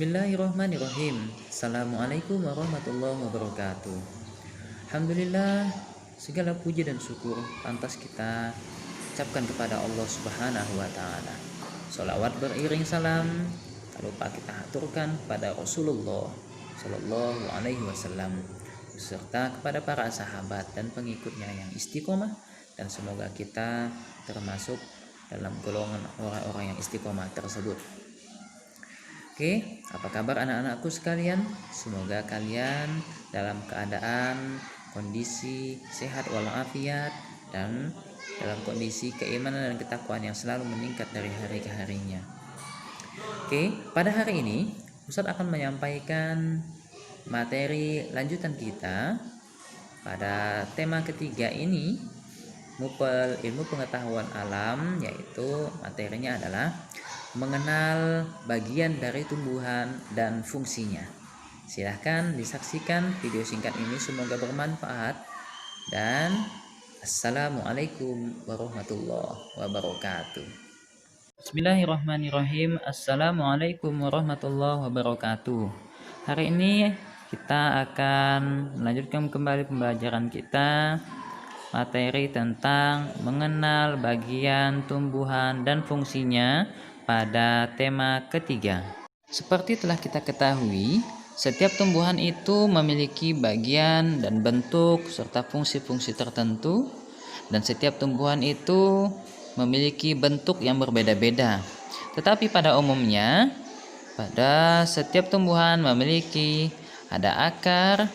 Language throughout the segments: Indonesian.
Bismillahirrahmanirrahim. Assalamualaikum warahmatullahi wabarakatuh. Alhamdulillah, segala puji dan syukur pantas kita ucapkan kepada Allah Subhanahu wa taala. Sholawat beriring salam tak lupa kita aturkan kepada Rasulullah Shallallahu alaihi wasallam serta kepada para sahabat dan pengikutnya yang istiqomah, dan semoga kita termasuk dalam golongan orang-orang yang istiqomah tersebut. Oke, apa kabar anak-anakku sekalian? Semoga kalian dalam keadaan kondisi sehat walafiat dan dalam kondisi keimanan dan ketakwaan yang selalu meningkat dari hari ke harinya. Oke, pada hari ini Ustadz akan menyampaikan materi lanjutan kita pada tema ketiga ini, Mupel ilmu pengetahuan alam, yaitu materinya adalah mengenal bagian dari tumbuhan dan fungsinya. Silahkan disaksikan video singkat ini, semoga bermanfaat, dan assalamualaikum warahmatullahi wabarakatuh. Bismillahirrahmanirrahim. Assalamualaikum warahmatullahi wabarakatuh. Hari ini kita akan melanjutkan kembali pembelajaran kita, materi tentang mengenal bagian tumbuhan dan fungsinya pada tema ketiga. Seperti telah kita ketahui, setiap tumbuhan itu memiliki bagian dan bentuk serta fungsi-fungsi tertentu, dan setiap tumbuhan itu memiliki bentuk yang berbeda-beda. Tetapi pada umumnya, pada setiap tumbuhan memiliki ada akar,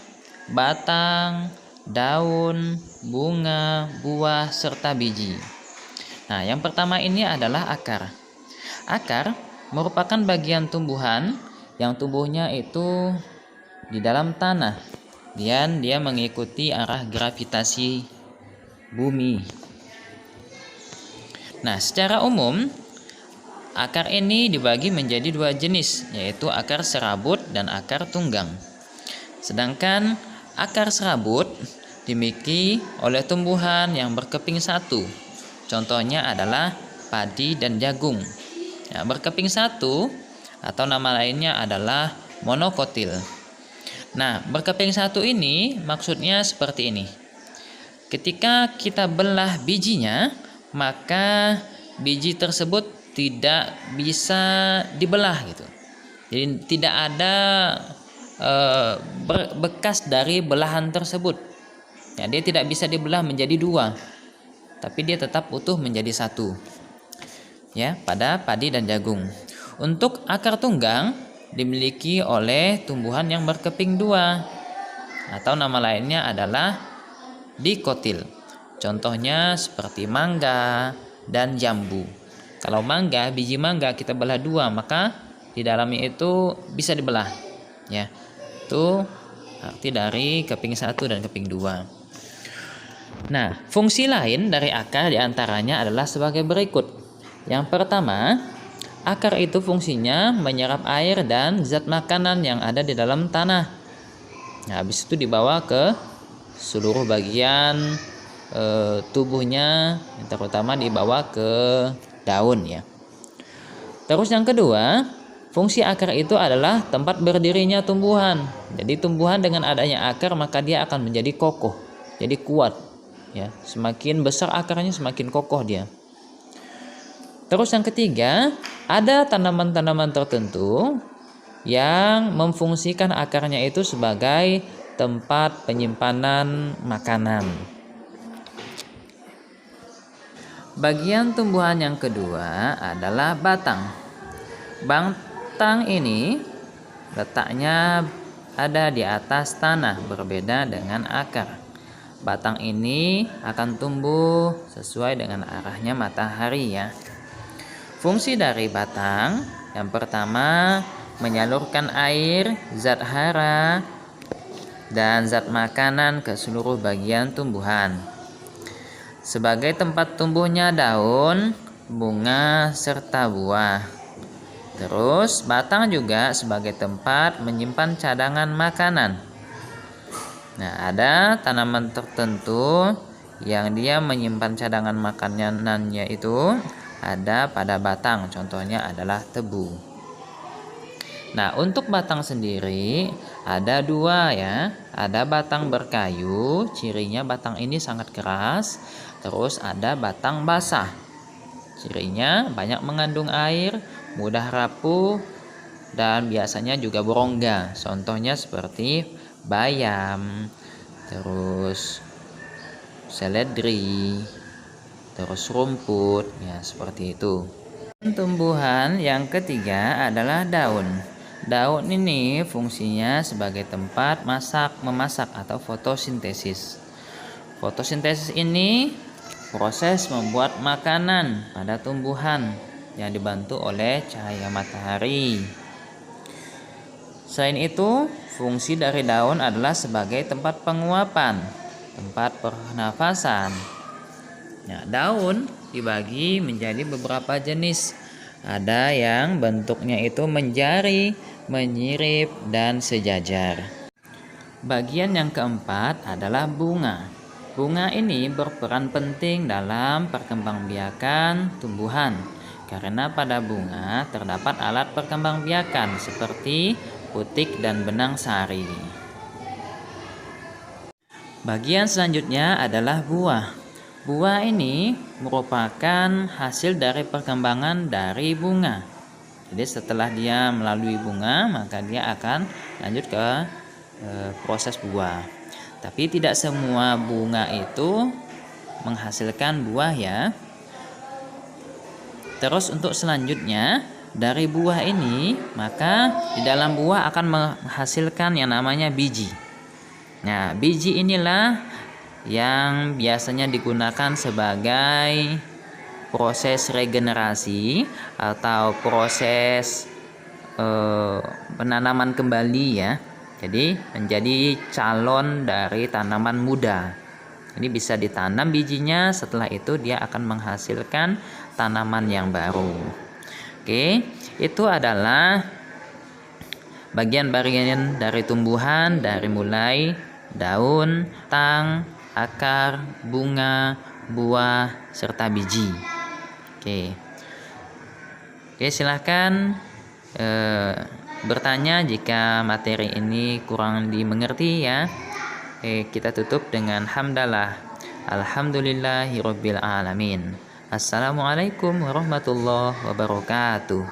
batang, daun, bunga, buah, serta biji. Nah, yang pertama ini adalah akar. Akar merupakan bagian tumbuhan yang tumbuhnya itu di dalam tanah, dan dia mengikuti arah gravitasi bumi. Nah, secara umum akar ini dibagi menjadi dua jenis, yaitu akar serabut dan akar tunggang. Sedangkan akar serabut dimiliki oleh tumbuhan yang berkeping satu. Contohnya adalah padi dan jagung. Nah, berkeping satu atau nama lainnya adalah monokotil. Nah, berkeping satu ini maksudnya seperti ini. Ketika kita belah bijinya, maka biji tersebut tidak bisa dibelah gitu. Jadi tidak ada bekas dari belahan tersebut. Ya, dia tidak bisa dibelah menjadi dua, tapi dia tetap utuh menjadi satu. Ya, pada padi dan jagung. Untuk akar tunggang dimiliki oleh tumbuhan yang berkeping dua, atau nama lainnya adalah dikotil. Contohnya seperti mangga dan jambu. Kalau mangga, biji mangga kita belah dua, maka di dalamnya itu bisa dibelah. Ya, itu arti dari keping satu dan keping dua. Nah, fungsi lain dari akar diantaranya adalah sebagai berikut. Yang pertama, akar itu fungsinya menyerap air dan zat makanan yang ada di dalam tanah. Nah, habis itu dibawa ke seluruh bagian tubuhnya, terutama dibawa ke daun ya. Terus yang kedua, fungsi akar itu adalah tempat berdirinya tumbuhan. Jadi tumbuhan dengan adanya akar maka dia akan menjadi kokoh, jadi kuat. Ya, semakin besar akarnya semakin kokoh dia. Terus yang ketiga, ada tanaman-tanaman tertentu yang memfungsikan akarnya itu sebagai tempat penyimpanan makanan. Bagian tumbuhan yang kedua adalah batang. Batang ini letaknya ada di atas tanah, berbeda dengan akar. Batang ini akan tumbuh sesuai dengan arahnya matahari ya. Fungsi dari batang yang pertama, menyalurkan air, zat hara, dan zat makanan ke seluruh bagian tumbuhan. Sebagai tempat tumbuhnya daun, bunga, serta buah. Terus batang juga sebagai tempat menyimpan cadangan makanan. Nah, ada tanaman tertentu yang dia menyimpan cadangan makanannya itu ada pada batang, contohnya adalah tebu. Nah, untuk batang sendiri ada dua ya. Ada batang berkayu, cirinya batang ini sangat keras. Terus ada batang basah. Cirinya banyak mengandung air, mudah rapuh, dan biasanya juga berongga. Contohnya seperti bayam, terus seledri, terus rumput, ya seperti itu. Tumbuhan yang ketiga adalah daun. Daun ini fungsinya sebagai tempat memasak atau fotosintesis. Fotosintesis ini proses membuat makanan pada tumbuhan yang dibantu oleh cahaya matahari. Selain itu, fungsi dari daun adalah sebagai tempat penguapan, tempat pernafasan. Nah, daun dibagi menjadi beberapa jenis. Ada yang bentuknya itu menjari, menyirip, dan sejajar. Bagian yang keempat adalah bunga. Bunga ini berperan penting dalam perkembangbiakan tumbuhan, karena pada bunga terdapat alat perkembangbiakan seperti putik dan benang sari. Bagian selanjutnya adalah buah. Buah ini merupakan hasil dari perkembangan dari bunga. Jadi setelah dia melalui bunga, maka dia akan lanjut ke proses buah. Tapi tidak semua bunga itu menghasilkan buah ya. Terus untuk selanjutnya, dari buah ini, maka di dalam buah akan menghasilkan yang namanya biji. Nah, biji inilah yang biasanya digunakan sebagai proses regenerasi atau proses penanaman kembali ya. Jadi menjadi calon dari tanaman muda. Ini bisa ditanam bijinya, setelah itu dia akan menghasilkan tanaman yang baru. Oke, itu adalah bagian-bagian dari tumbuhan, dari mulai daun, tang, akar, bunga, buah, serta biji. Oke, silahkan bertanya jika materi ini kurang dimengerti ya. Kita tutup dengan hamdalah. Alhamdulillahirabbil alamin. Assalamualaikum warahmatullahi wabarakatuh.